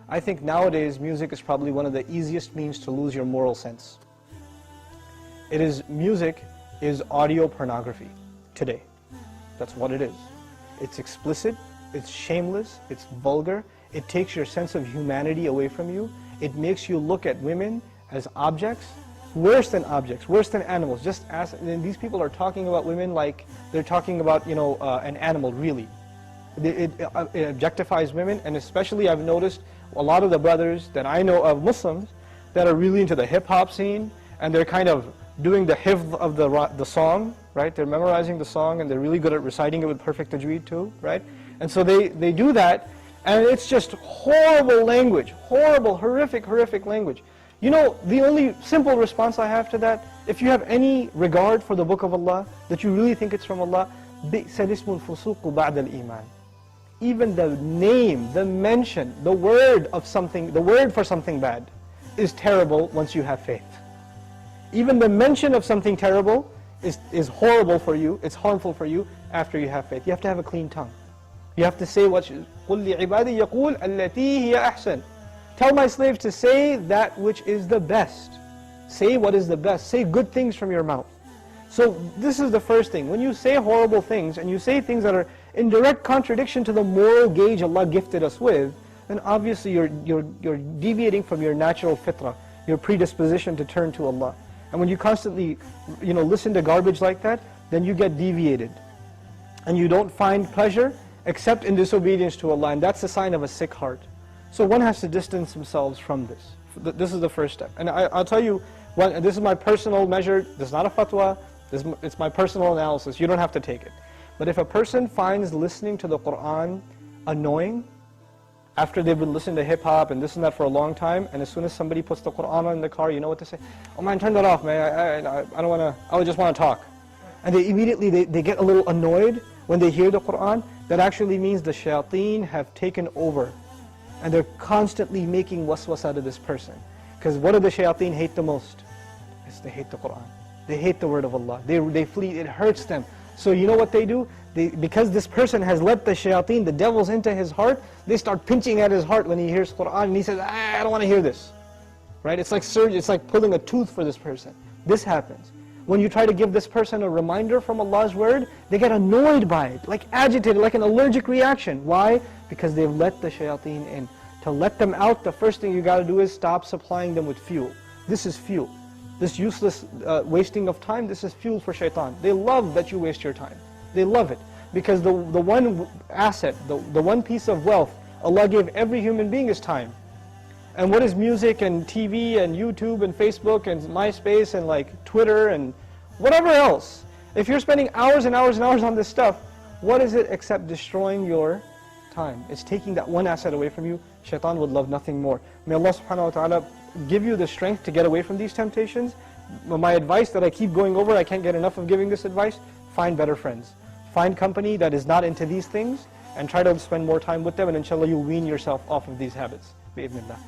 I think nowadays music is probably one of the easiest means to lose your moral sense. Music is audio pornography today. That's what it is. It's explicit, it's shameless, it's vulgar, it takes your sense of humanity away from you, it makes you look at women as objects, worse than animals. Just as these people are talking about women like they're talking about, an animal, really. It objectifies women, and especially I've noticed a lot of the brothers that I know of Muslims that are really into the hip-hop scene, and they're kind of doing the hifz of the song, right? They're memorizing the song, and they're really good at reciting it with perfect tajweed too, right? And so they do that, and it's just horrible language, horrible, horrific language. The only simple response I have to that, if you have any regard for the Book of Allah, that you really think it's from Allah, بِئْسَ الْإِسْمُ الْفُسُوقُ بَعْدَ الْإِيمَانِ. Even the name, the mention, the word for something bad is terrible once you have faith. Even the mention of something terrible is horrible for you, it's harmful for you after you have faith. You have to have a clean tongue. You have to say what قُلْ لِعِبَادِي يَقُولْ الَّتِي هِيَ أَحْسَنُ. Tell my slaves to say that which is the best. Say what is the best. Say good things from your mouth. So this is the first thing. When you say horrible things, and you say things that are in direct contradiction to the moral gauge Allah gifted us with, then obviously you're deviating from your natural fitrah, your predisposition to turn to Allah. And when you constantly listen to garbage like that, then you get deviated. And you don't find pleasure except in disobedience to Allah, and that's a sign of a sick heart. So one has to distance themselves from this. This is the first step. And I'll tell you, this is my personal measure, this is not a fatwa, it's my personal analysis, you don't have to take it. But if a person finds listening to the Qur'an annoying, after they've been listening to hip-hop and this and that for a long time, and as soon as somebody puts the Qur'an on in the car, you know what to say? Oh man, turn that off, man, I don't want to, I just want to talk. And they immediately, they get a little annoyed when they hear the Qur'an. That actually means the shayateen have taken over. And they're constantly making waswas out of this person. Because what do the shayateen hate the most? They hate the Qur'an. They hate the word of Allah. They flee, it hurts them. So you know what they do? Because this person has let the shayateen, the devils, into his heart, they start pinching at his heart when he hears Qur'an, and he says, I don't want to hear this. Right? It's like surgery, it's like pulling a tooth for this person. This happens. When you try to give this person a reminder from Allah's word, they get annoyed by it, like agitated, like an allergic reaction. Why? Because they've let the shayateen in. To let them out, the first thing you got to do is stop supplying them with fuel. This is fuel. This useless wasting of time, this is fuel for shaitan. They love that you waste your time. They love it. Because the one asset, the one piece of wealth Allah gave every human being is time. And what is music and TV and YouTube and Facebook and MySpace and like Twitter and whatever else? If you're spending hours and hours and hours on this stuff, what is it except destroying your time? It's taking that one asset away from you. Shaitan would love nothing more. May Allah subhanahu wa ta'ala give you the strength to get away from these temptations. My advice that I keep going over, I can't get enough of giving this advice, find better friends. Find company that is not into these things and try to spend more time with them, and inshallah you'll wean yourself off of these habits. Bi-idhnillah.